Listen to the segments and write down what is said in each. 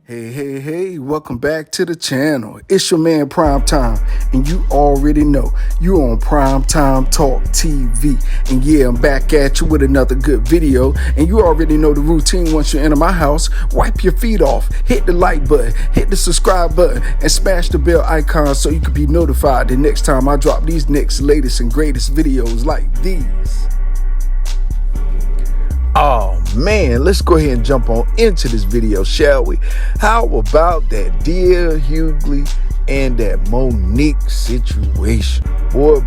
Hey, welcome back to the channel. It's your man Prime Time, and you already know you're on Prime Time Talk TV. And yeah, I'm back at you with another good video, and you already know the routine. Once you enter my house, wipe your feet off, hit the like button, hit the subscribe button, and smash the bell icon so you can be notified the next time I drop these next latest and greatest videos like these. Oh man, let's go ahead and jump on into this video, shall we? How about that Dear Hughley and that Monique situation? Boy,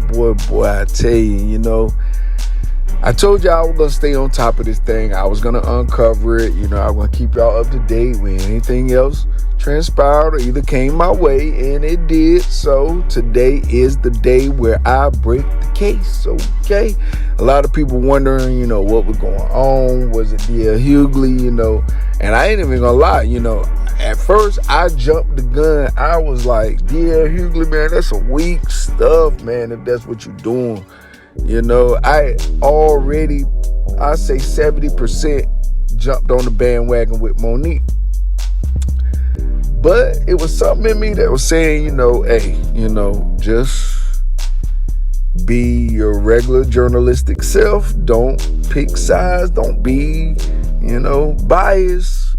I tell you, I told y'all I was going to stay on top of this thing. I was going to uncover it. I was going to keep y'all up to date when anything else transpired or either came my way, and it did. So today is the day where I break the case, okay? A lot of people wondering, what was going on. Was it Dear Hughley, And I ain't even gonna lie, at first I jumped the gun. I was like, Dear Hughley, man, that's some weak stuff, man, if that's what you're doing. I say 70% jumped on the bandwagon with Monique. But it was something in me that was saying, hey, just be your regular journalistic self. Don't pick sides. Don't be, biased,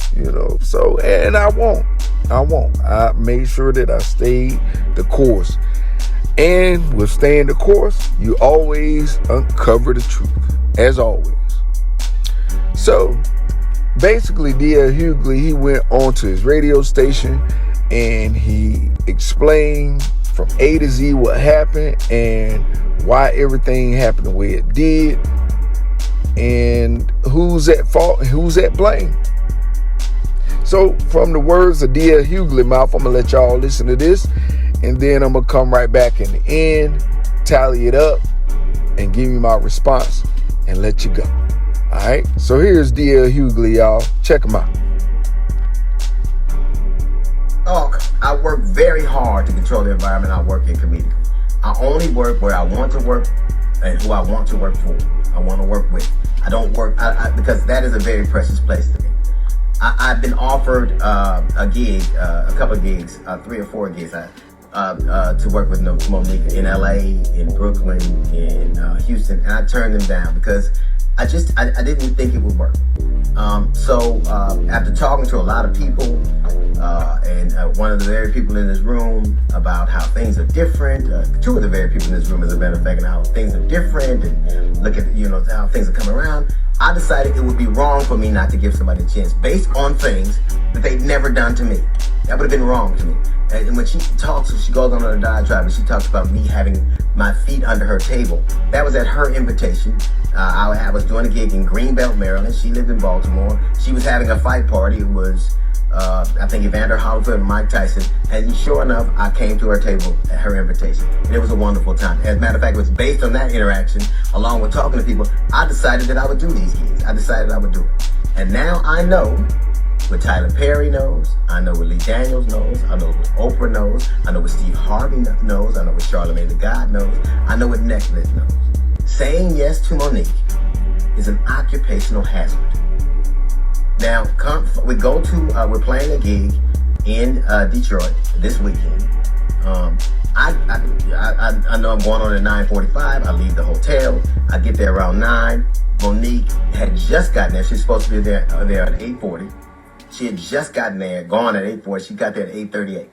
So, and I won't. I made sure that I stayed the course. And with staying the course, you always uncover the truth, as always. So, basically, Dear Hughley, he went onto his radio station and he explained from A to Z what happened and why everything happened the way it did and who's at fault and who's at blame. So, from the words of Dear Hughley mouth, I'm going to let y'all listen to this, and then I'm going to come right back in the end, tally it up, and give you my response and let you go. All right, so here's Dear Hughley, y'all. Check him out. I work very hard to control the environment I work in comedically. I only work where I want to work and who I want to work for. I want to work with. I don't work because that is a very precious place to me. I've been offered a gig, a couple of gigs, 3 or 4 gigs to work with Monique in LA, in Brooklyn, in Houston, and I turned them down because I didn't think it would work. So after talking to a lot of people, and one of the very people in this room about how things are different, 2 of the very people in this room, as a matter of fact, and how things are different, and look at how things are coming around, I decided it would be wrong for me not to give somebody a chance based on things that they'd never done to me. That would have been wrong to me. And when she talks, she goes on a diatribe and she talks about me having my feet under her table. That was at her invitation. I was doing a gig in Greenbelt, Maryland. She lived in Baltimore. She was having a fight party. It was, I think, Evander Holyfield and Mike Tyson. And sure enough, I came to her table at her invitation. And it was a wonderful time. As a matter of fact, it was based on that interaction, along with talking to people, I decided that I would do these gigs. I decided I would do it. And now I know what Tyler Perry knows, I know what Lee Daniels knows, I know what Oprah knows, I know what Steve Harvey knows, I know what Charlamagne the God knows, I know what Netflix knows. Saying yes to Monique is an occupational hazard. Now, we're playing a gig in Detroit this weekend. I know I'm going on at 9:45. I leave the hotel. I get there around 9. Monique had just gotten there. She's supposed to be there at 8:40. She had just gotten there, gone at 8:40. She got there at 8:38.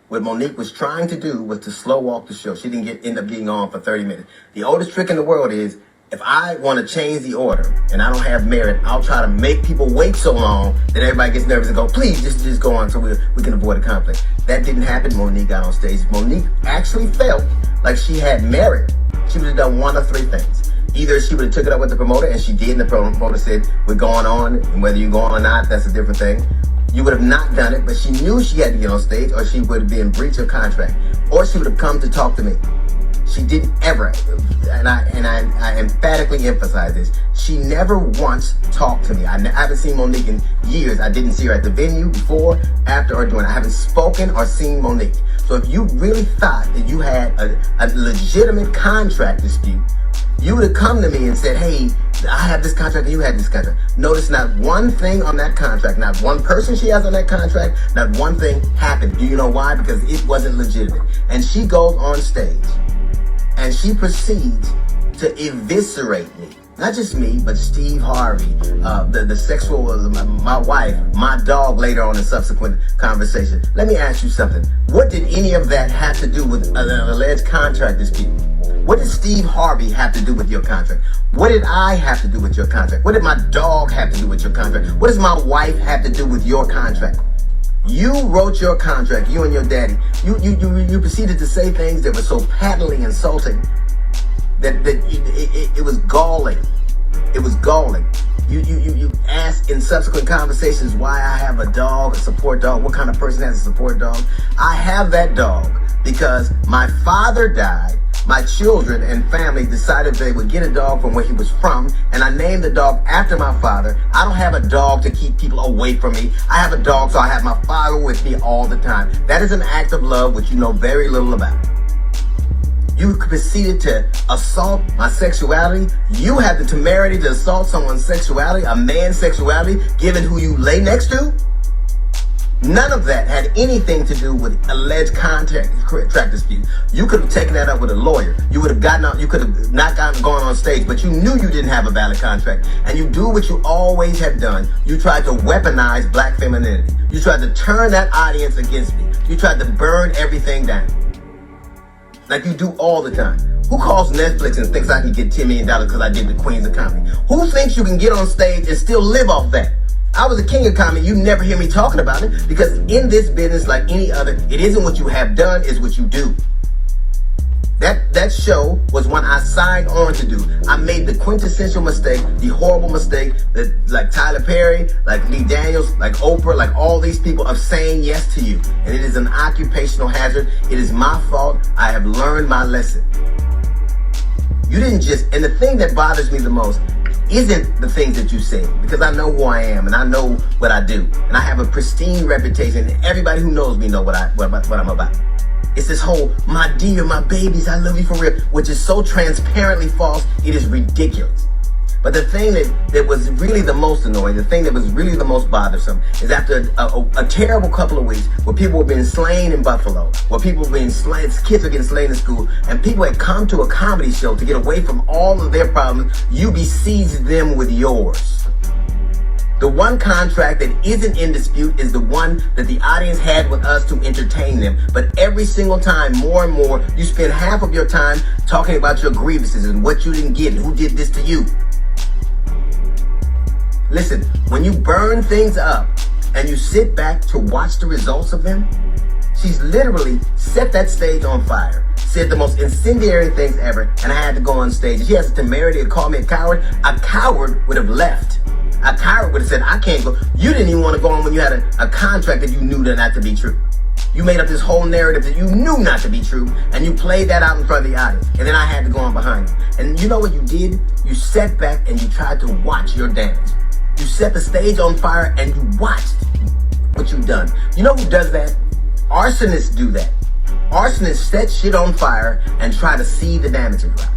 What Monique was trying to do was to slow walk the show. She didn't end up getting on for 30 minutes. The oldest trick in the world is, if I want to change the order and I don't have merit, I'll try to make people wait so long that everybody gets nervous and go, please, just go on so we can avoid a conflict. That didn't happen. Monique got on stage. Monique actually felt like she had merit. She would have done one of 3 things. Either she would have took it up with the promoter, and she did, and the promoter said, we're going on, and whether you go on or not, that's a different thing. You would have not done it, but she knew she had to get on stage, or she would have been in breach of contract, or she would have come to talk to me. She didn't ever, and I emphatically emphasize this, she never once talked to me. I haven't seen Monique in years. I didn't see her at the venue before, after, or during. I haven't spoken or seen Monique. So if you really thought that you had a legitimate contract dispute, you would have come to me and said, hey, I have this contract and you had this contract. Notice not one thing on that contract, not one person she has on that contract, not one thing happened. Do you know why? Because it wasn't legitimate. And she goes on stage and she proceeds to eviscerate me. Not just me, but Steve Harvey, the sexual, my wife, my dog later on in subsequent conversation. Let me ask you something. What did any of that have to do with an alleged contract dispute? What did Steve Harvey have to do with your contract? What did I have to do with your contract? What did my dog have to do with your contract? What does my wife have to do with your contract? You wrote your contract, you and your daddy. You proceeded to say things that were so patently insulting that it was galling. It was galling. You asked in subsequent conversations why I have a dog, a support dog, what kind of person has a support dog. I have that dog because my father died. My children and family decided they would get a dog from where he was from, and I named the dog after my father. I don't have a dog to keep people away from me. I have a dog so I have my father with me all the time. That is an act of love which you know very little about. You proceeded to assault my sexuality. You have the temerity to assault someone's sexuality, a man's sexuality, given who you lay next to. None of that had anything to do with alleged contract dispute. You could have taken that up with a lawyer. You would have gotten out. You could have not gone on stage, but you knew you didn't have a valid contract. And you do what you always have done. You tried to weaponize black femininity. You tried to turn that audience against me. You tried to burn everything down. Like you do all the time. Who calls Netflix and thinks I can get $10 million because I did the Queens of Comedy? Who thinks you can get on stage and still live off that? I was a king of comedy. You never hear me talking about it because in this business, like any other, it isn't what you have done, it's what you do. That show was one I signed on to do. I made the quintessential mistake, the horrible mistake that like Tyler Perry, like Lee Daniels, like Oprah, like all these people of saying yes to you. And it is an occupational hazard. It is my fault. I have learned my lesson. You didn't just, and the thing that bothers me the most isn't the things that you say, because I know who I am and I know what I do. And I have a pristine reputation. And everybody who knows me know what I'm about. It's this whole, my dear, my babies, I love you for real, which is so transparently false, it is ridiculous. But the thing that was really the most annoying, the thing that was really the most bothersome, is after a terrible couple of weeks where people were being slain in Buffalo, where people were being slain, kids were getting slain in school, and people had come to a comedy show to get away from all of their problems, you besieged them with yours. The one contract that isn't in dispute is the one that the audience had with us to entertain them. But every single time, more and more, you spend half of your time talking about your grievances and what you didn't get and who did this to you. Listen, when you burn things up and you sit back to watch the results of them, she's literally set that stage on fire, said the most incendiary things ever, and I had to go on stage. And she has the temerity to call me a coward. A coward would have left. A coward would have said, I can't go. You didn't even want to go on when you had a contract that you knew not to be true. You made up this whole narrative that you knew not to be true, and you played that out in front of the audience. And then I had to go on behind you. And you know what you did? You sat back and you tried to watch your damage. You set the stage on fire and you watched what you've done. You know who does that? Arsonists do that. Arsonists set shit on fire and try to see the damage arise.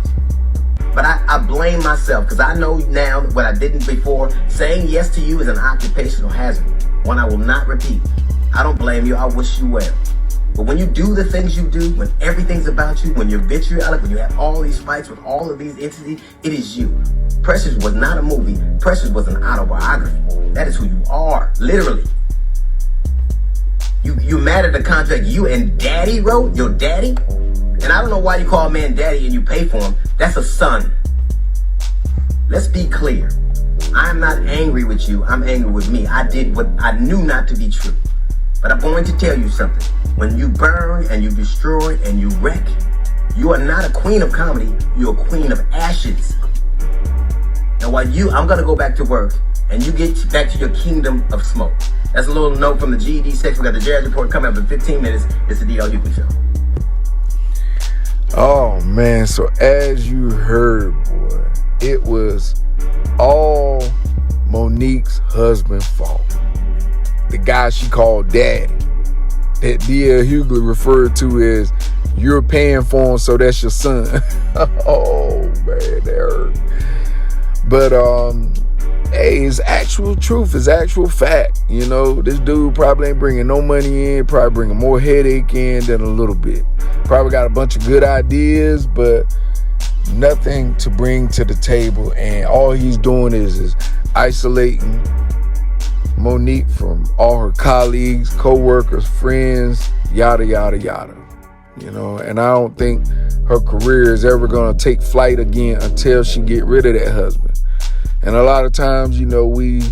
But I blame myself because I know now what I didn't before. Saying yes to you is an occupational hazard, one I will not repeat. I don't blame you. I wish you well. But when you do the things you do, when everything's about you, when you're vitriolic, when you have all these fights with all of these entities, it is you. Precious was not a movie. Precious was an autobiography. That is who you are, literally. You mad at the contract you and daddy wrote, your daddy? And I don't know why you call a man daddy and you pay for him. That's a son. Let's be clear. I'm not angry with you. I'm angry with me. I did what I knew not to be true. But I'm going to tell you something. When you burn and you destroy and you wreck, you are not a queen of comedy. You're a queen of ashes. Now while I'm going to go back to work and you get back to your kingdom of smoke. That's a little note from the GED section. We got the Jazz Report coming up in 15 minutes. It's the D.L. Hughley Show. Oh man, so as you heard, boy, it was all Monique's husband's fault. The guy she called daddy, that D.L. Hughley referred to as, you're paying for him, so that's your son. Oh man, that hurt. But hey, it's actual truth, it's actual fact. You know, this dude probably ain't bringing no money in, probably bringing more headache in than a little bit. Probably got a bunch of good ideas, but nothing to bring to the table. And all he's doing is isolating Monique from all her colleagues, co-workers, friends, yada, yada, yada. You know, and I don't think her career is ever going to take flight again until she get rid of that husband. And a lot of times, you know, we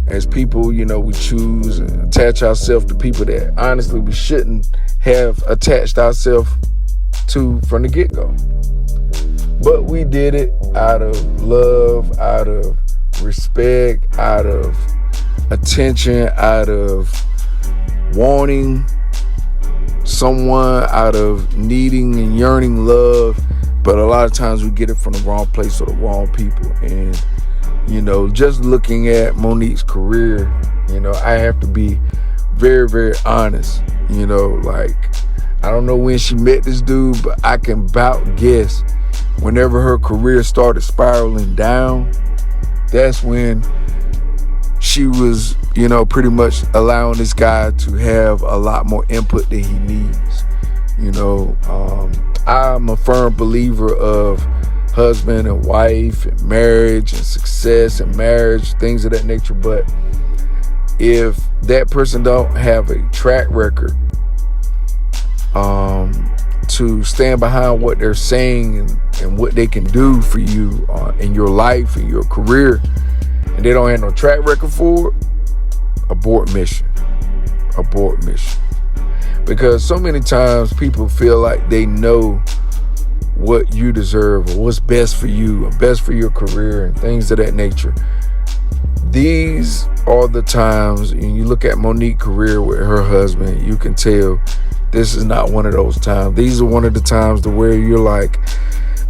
as people, you know, we choose and attach ourselves to people that honestly we shouldn't have attached ourselves to from the get-go. But we did it out of love, out of respect, out of attention, out of wanting someone, out of needing and yearning love. But a lot of times we get it from the wrong place or the wrong people. And, you know, just looking at Monique's career, you know, I have to be very, very honest. You know, like, I don't know when she met this dude, but I can about guess whenever her career started spiraling down, that's when she was, you know, pretty much allowing this guy to have a lot more input than he needs. You know, I'm a firm believer of husband and wife and marriage and success and marriage, things of that nature. But if that person don't have a track record to stand behind what they're saying and what they can do for you in your life and your career, and they don't have no track record for it, abort mission. Because so many times people feel like they know what you deserve or what's best for you and best for your career and things of that nature. These are the times, and you look at Monique's career with her husband, you can tell this is not one of those times. These are one of the times to where you're like,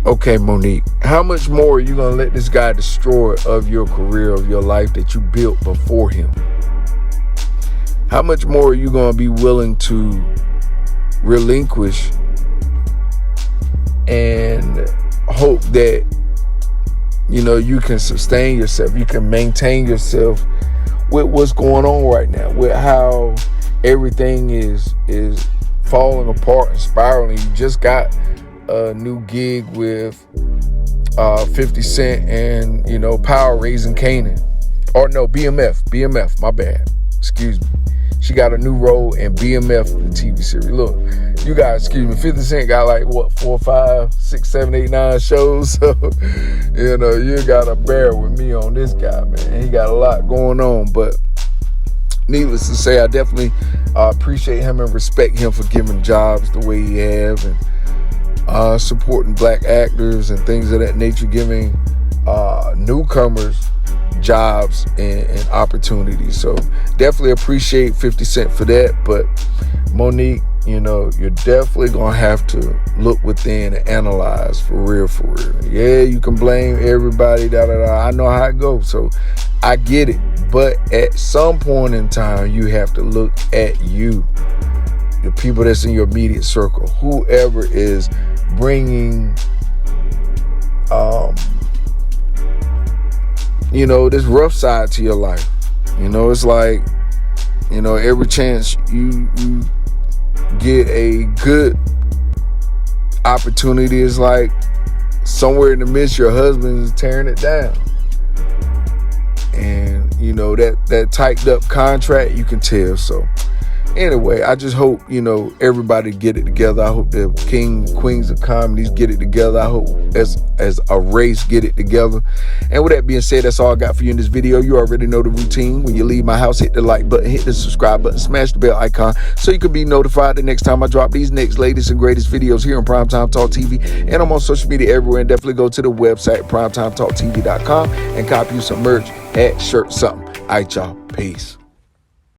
okay, Monique, how much more are you going to let this guy destroy of your career, of your life that you built before him? How much more are you going to be willing to relinquish and hope that, you know, you can sustain yourself, you can maintain yourself with what's going on right now, with how everything is falling apart and spiraling? You just got a new gig with 50 Cent and, you know, Power Raising Canaan. Or no, BMF, my bad. Excuse me. She got a new role in BMF, the TV series. Look, you guys, excuse me, 50 Cent got like, what, 4, 5, 6, 7, 8, 9 shows? So, you know, you got to bear with me on this guy, man. He got a lot going on. But needless to say, I definitely appreciate him and respect him for giving jobs the way he have and supporting black actors and things of that nature, giving newcomers jobs and opportunities. So definitely appreciate 50 Cent for that. But Monique, you know, you're definitely gonna have to look within and analyze for real. Yeah, you can blame everybody, I know how it goes, so I get it. But at some point in time, you have to look at you, the people that's in your immediate circle, whoever is bringing you know, this rough side to your life. You know, it's like, you know, every chance you get a good opportunity, is like somewhere in the midst, your husband is tearing it down. And, you know, that typed up contract, you can tell. So anyway, I just hope, you know, everybody get it together. I hope the queens of comedies get it together. I hope as a race get it together. And with that being said, that's all I got for you in this video. You already know the routine. When you leave my house, hit the like button, hit the subscribe button, smash the bell icon so you can be notified the next time I drop these next latest and greatest videos here on Primetime Talk TV. And I'm on social media everywhere. And definitely go to the website, primetimetalktv.com, and copy you some merch at Shirt Something. All right, y'all. Peace.